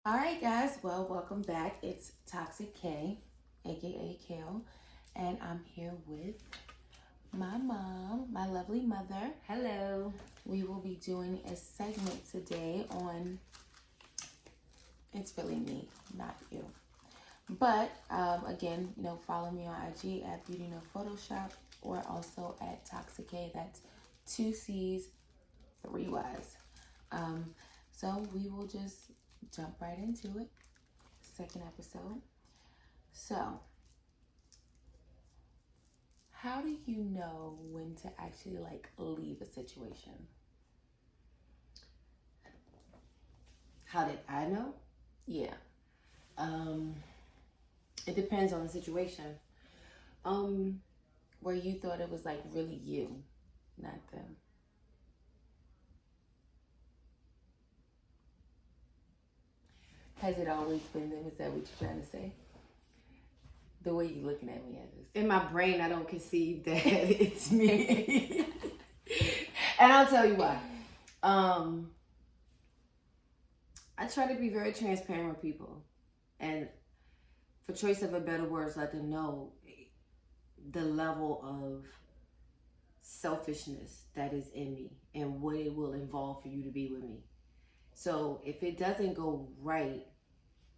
All right, guys. Well, welcome back. It's Toxic K, aka Kale, and I'm here with my mom, my lovely mother. Hello. We will be doing a segment today on it's really me, not you. But again, follow me on IG at Beauty No Photoshop or also at Toxic K. That's 2 C's, 3 Y's. So we will just jump right into it. Second episode. So, how do you know when to actually leave a situation? How did I know? Yeah. It depends on the situation. Where you thought it was really you, not them. Has it always been them? Is that what you're trying to say? The way you're looking at me at this. In my brain, I don't conceive that it's me. And I'll tell you why. I try to be very transparent with people. And for choice of a better words, let them know the level of selfishness that is in me and what it will involve for you to be with me. So if it doesn't go right,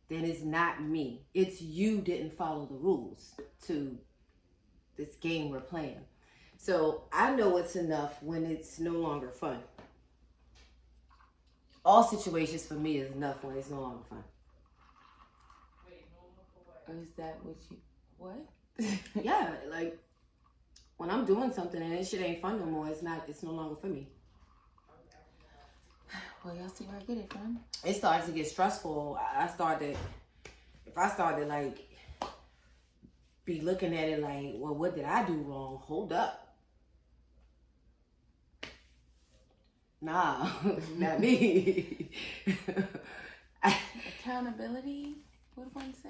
then it's not me. It's you didn't follow the rules to this game we're playing. So I know it's enough when it's no longer fun. All situations for me is enough when it's no longer fun. Or is that what? Yeah, like when I'm doing something and this shit ain't fun no more, it's no longer for me. Well, y'all see where I get it from. It started to get stressful. If I started be looking at it like, well, what did I do wrong? Hold up. Nah, not me. Accountability, would one say?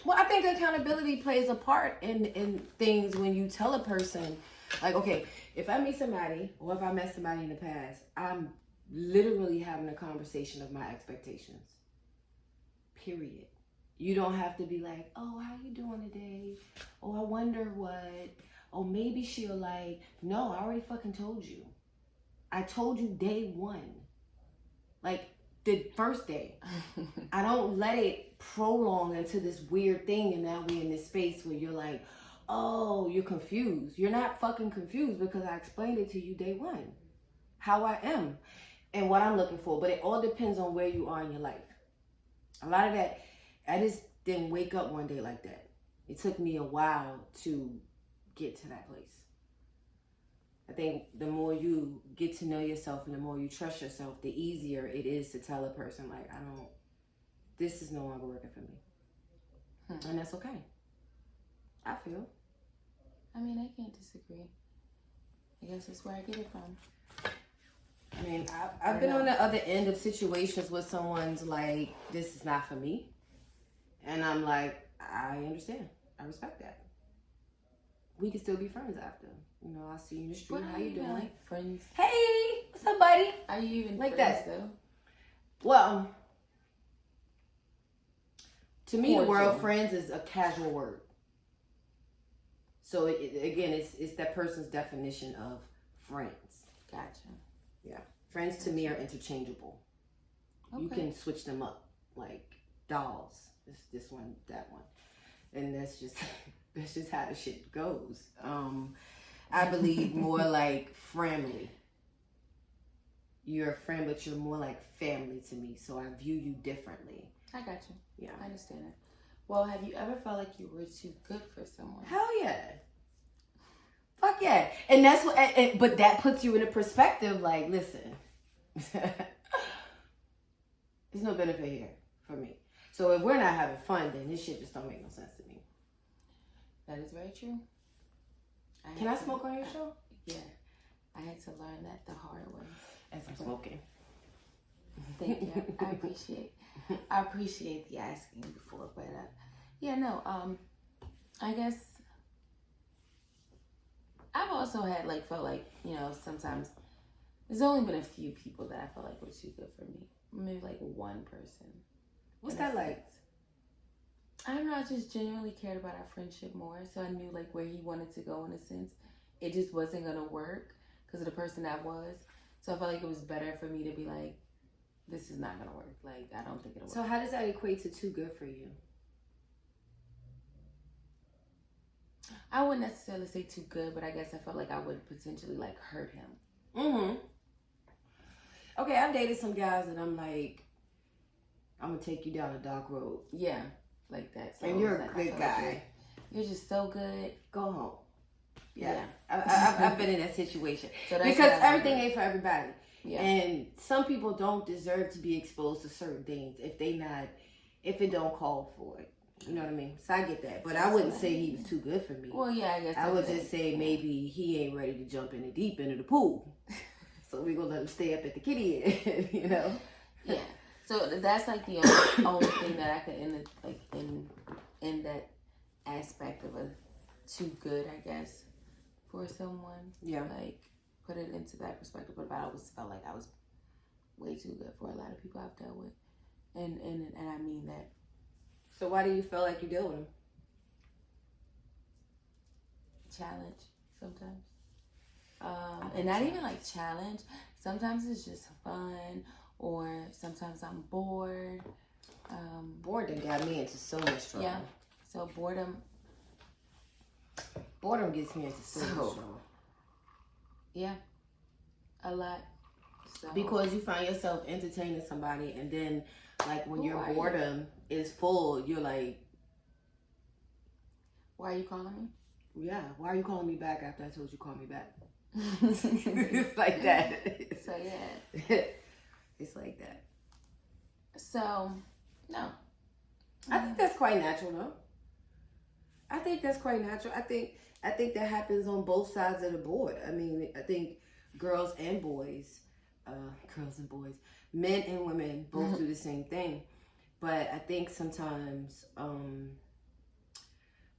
Well, I think accountability plays a part in things when you tell a person, like, okay, if I meet somebody or if I met somebody in the past, I'm literally having a conversation of my expectations. Period. You don't have to be like, oh, how you doing today? Oh, I wonder what. Oh, maybe she'll no, I already fucking told you. I told you day one. Like the first day. I don't let it prolong into this weird thing and now we're in this space where you're like, oh, you're confused. You're not fucking confused because I explained it to you day one. How I am. And what I'm looking for. But it all depends on where you are in your life. A lot of that, I just didn't wake up one day like that. It took me a while to get to that place. I think the more you get to know yourself and the more you trust yourself, the easier it is to tell a person, this is no longer working for me. And that's okay. I feel. I mean, I can't disagree. I guess that's where I get it from. I mean, I've been on the other end of situations where someone's like, this is not for me. And I'm like, I understand. I respect that. We can still be friends after. I'll see you in the street. How you doing? Friends. Hey, what's up, buddy? Are you even like friends, that though? Well, to me, Cordial. the word friends is a casual word. So again, it's that person's definition of friends. Gotcha. Yeah. Friends to me are interchangeable. Okay. You can switch them up like dolls. This one, that one. And that's just how the shit goes. I believe more like family. You're a friend, but you're more like family to me. So I view you differently. I got you. Yeah. I understand it. Well, have you ever felt like you were too good for someone? Hell yeah. Fuck yeah. And that's what, but that puts you in a perspective like, listen, there's no benefit here for me. So if we're not having fun, then this shit just don't make no sense to me. That is very true. Can I smoke on your show? Yeah. I had to learn that the hard way. As I'm smoking. Thank you. I appreciate the asking before, but I guess I've also had felt like, sometimes there's only been a few people that I felt like were too good for me. Maybe one person. What's that like? I don't know. I just genuinely cared about our friendship more, so I knew like where he wanted to go in a sense. It just wasn't gonna work because of the person I was. So I felt like it was better for me to be like, this is not gonna work. Like I don't think it'll work. So how does that equate to too good for you? I wouldn't necessarily say too good, but I guess I felt like I would potentially like hurt him. Mm-hmm. Okay, I've dated some guys and I'm like, I'm gonna take you down a dark road. Yeah, like that. So and you're a like, good guy. Like you're just so good. Go home. Yeah. Yeah. I've been in that situation. So because everything ain't for everybody. Yeah. And some people don't deserve to be exposed to certain things if it don't call for it. You know what I mean? So I get that. But I wouldn't say he was too good for me. Well, yeah, I guess. I would just say maybe he ain't ready to jump in the deep end of the pool. So we're going to let him stay up at the kitty end, you know? Yeah. So that's like the only thing that I could in that aspect of a too good, I guess, for someone. Yeah. Like put it into that perspective. But I always felt like I was way too good for a lot of people I've dealt with. And I mean that. So why do you feel like you deal with him? Challenge sometimes. And not even like challenge. Sometimes it's just fun, or sometimes I'm bored. Boredom got me into so much trouble. Yeah. So boredom gets me into so much trouble. Yeah. A lot. So. Because you find yourself entertaining somebody, and then like when your boredom is full, you're like, why are you calling me? Yeah, why are you calling me back after I told you to call me back? It's like that. So yeah. It's like that. So, no. I think that's quite natural though. I think that's quite natural. I think that happens on both sides of the board. I mean, I think girls and boys, men and women both do the same thing. But I think sometimes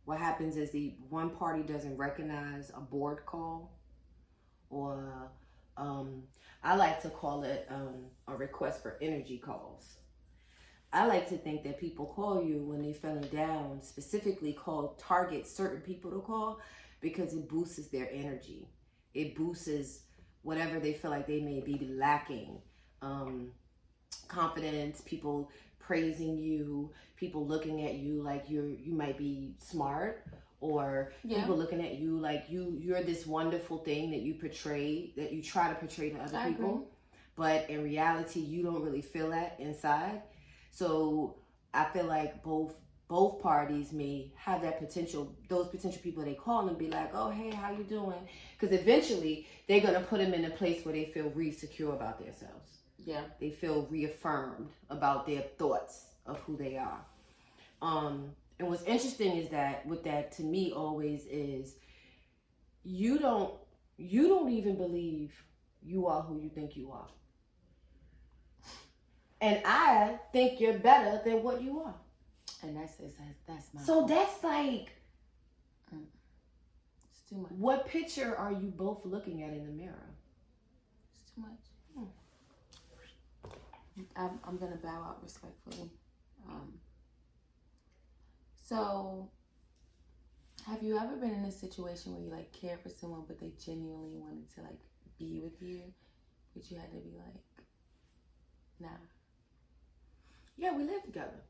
what happens is the one party doesn't recognize a board call, or I like to call it a request for energy calls. I like to think that people call you when they're feeling down, specifically target certain people to call, because it boosts their energy. It boosts whatever they feel like they may be lacking. Confidence, people praising you, people looking at you like you might be smart, or people looking at you like you're this wonderful thing that you try to portray to other people. Agree. But in reality, you don't really feel that inside. So I feel like both parties may have those potential people they call and be like, oh, hey, how you doing? Because eventually they're going to put them in a place where they feel really secure about themselves. Yeah. They feel reaffirmed about their thoughts of who they are. And what's interesting is that with that, to me, always is you don't even believe you are who you think you are. And I think you're better than what you are. And that's my So that's like, it's too much. What picture are you both looking at in the mirror? It's too much. I'm gonna bow out respectfully. So, have you ever been in a situation where you like care for someone, but they genuinely wanted to like be with you, but you had to be like, nah? Yeah, we live together.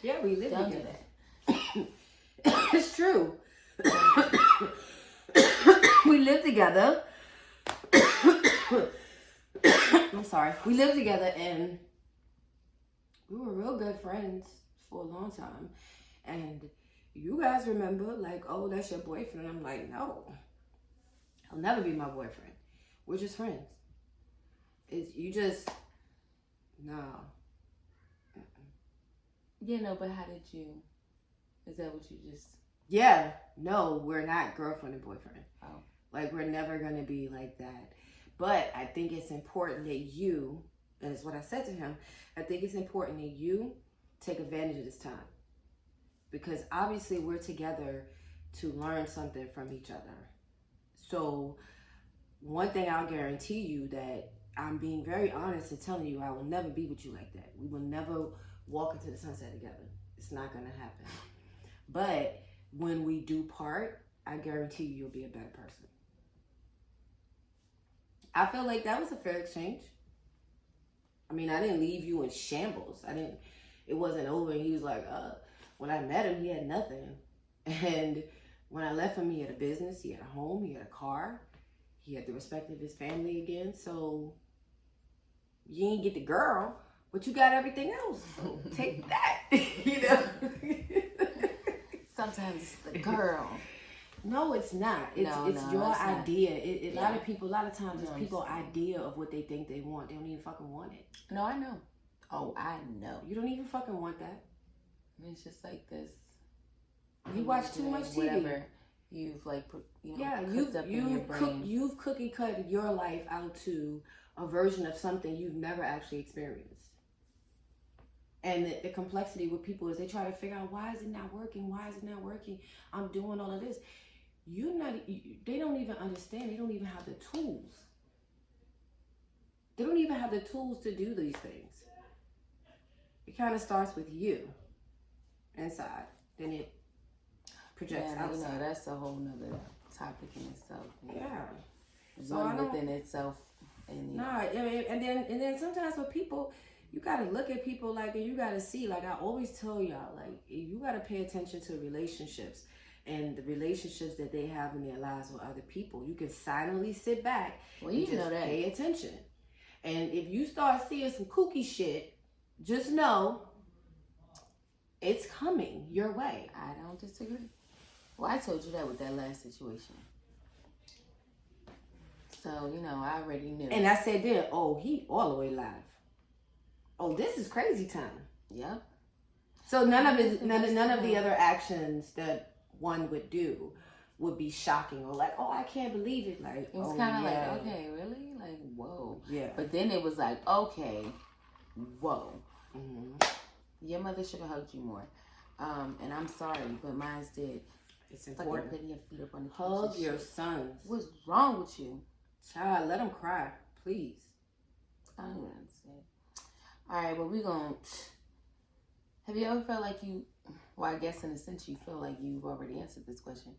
Yeah, we live Don't together. do that. It's true. We live together. I'm sorry. We lived together and we were real good friends for a long time. And you guys remember, like, oh, that's your boyfriend. I'm like, no, he'll never be my boyfriend. We're just friends. No. Yeah, no, but how did you? Is that what you just? Yeah, no, we're not girlfriend and boyfriend. Oh. Like, we're never going to be like that. But I think it's important that you, and it's what I said to him, I think it's important that you take advantage of this time. Because obviously we're together to learn something from each other. So one thing I'll guarantee you that I'm being very honest and telling you I will never be with you like that. We will never walk into the sunset together. It's not going to happen. But when we do part, I guarantee you'll be a better person. I feel like that was a fair exchange. I mean, I didn't leave you in shambles. It wasn't over. And he was like, when I met him, he had nothing. And when I left him, he had a business, he had a home, he had a car, he had the respect of his family again. So you ain't get the girl, but you got everything else. So take that, you know. Sometimes it's the girl. No, it's not. It's your idea. A lot of times it's people's idea of what they think they want. They don't even fucking want it. No, I know. Oh, I know. You don't even fucking want that. It's just like this. You watch too much TV. Whatever you've cooked up in your brain. You've cookie cut your life out to a version of something you've never actually experienced. And the complexity with people is they try to figure out, why is it not working? Why is it not working? I'm doing all of this. They don't even understand. They don't even have the tools. They don't even have the tools to do these things. It kind of starts with you inside. Then it projects outside. You know, that's a whole nother topic in itself. Yeah. One within itself. And then sometimes with people, you got to look at people like, and you got to see, like I always tell y'all, like you got to pay attention to relationships and the relationships that they have in their lives with other people. You can silently sit back and just pay attention. And if you start seeing some kooky shit, just know it's coming your way. I don't disagree. Well, I told you that with that last situation. So, I already knew. And I said then, he all the way live. Oh, this is crazy time. Yep. So none of the other actions that one would do would be shocking or like, I can't believe it. Like, it was kind of like, okay, really? Like, whoa. Yeah. But then it was like, okay, whoa. Mm-hmm. Your mother should have hugged you more. And I'm sorry, but mine did. It's important. Putting your feet up on the hug your sons. What's wrong with you? Child, let them cry, please. I don't understand. All right, well, have you ever felt like I guess in a sense you feel like you've already answered this question.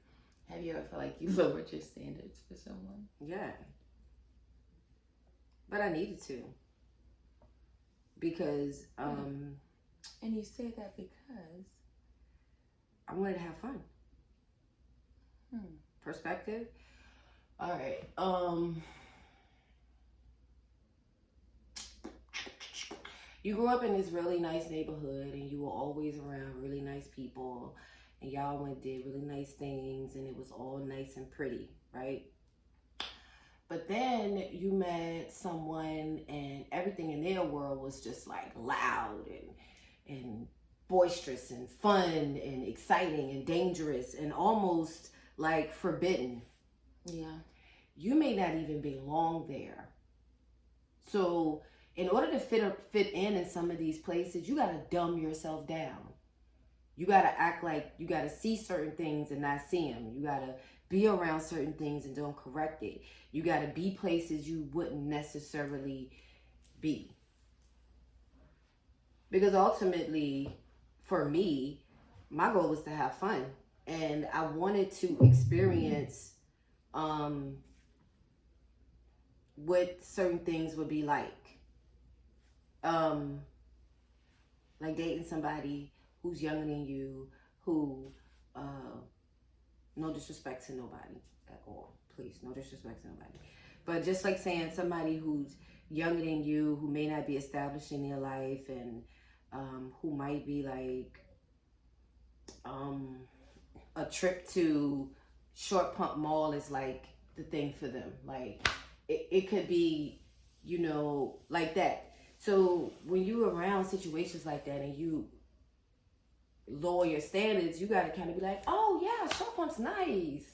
Have you ever felt like you lowered your standards for someone? Yeah. But I needed to. Because, And you say that because? I wanted to have fun. Perspective. All right. You grew up in this really nice neighborhood and you were always around really nice people and y'all did really nice things and it was all nice and pretty, right? But then you met someone and everything in their world was just like loud and boisterous and fun and exciting and dangerous and almost like forbidden. Yeah. You may not even belong there. So in order to fit in some of these places, you got to dumb yourself down. You got to act like you got to see certain things and not see them. You got to be around certain things and don't correct it. You got to be places you wouldn't necessarily be. Because ultimately, for me, my goal was to have fun. And I wanted to experience what certain things would be like. Like dating somebody who's younger than you, who, no disrespect to nobody at all. Please, no disrespect to nobody. But just like saying somebody who's younger than you, who may not be established in their life and who might be like a trip to Short Pump Mall is like the thing for them. Like it could be, like that. So when you're around situations like that and you lower your standards, you got to kind of be like, oh yeah, Short Pump's nice,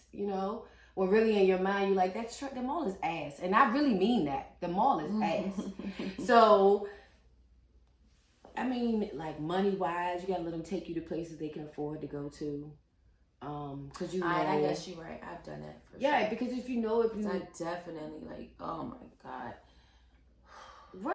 When really in your mind, you're like, the mall is ass. And I really mean that. The mall is ass. So, I mean, like money-wise, you got to let them take you to places they can afford to go to. Because you know. I guess you're right. I've done that for yeah, sure. because if you know if you. I definitely like. Oh my god.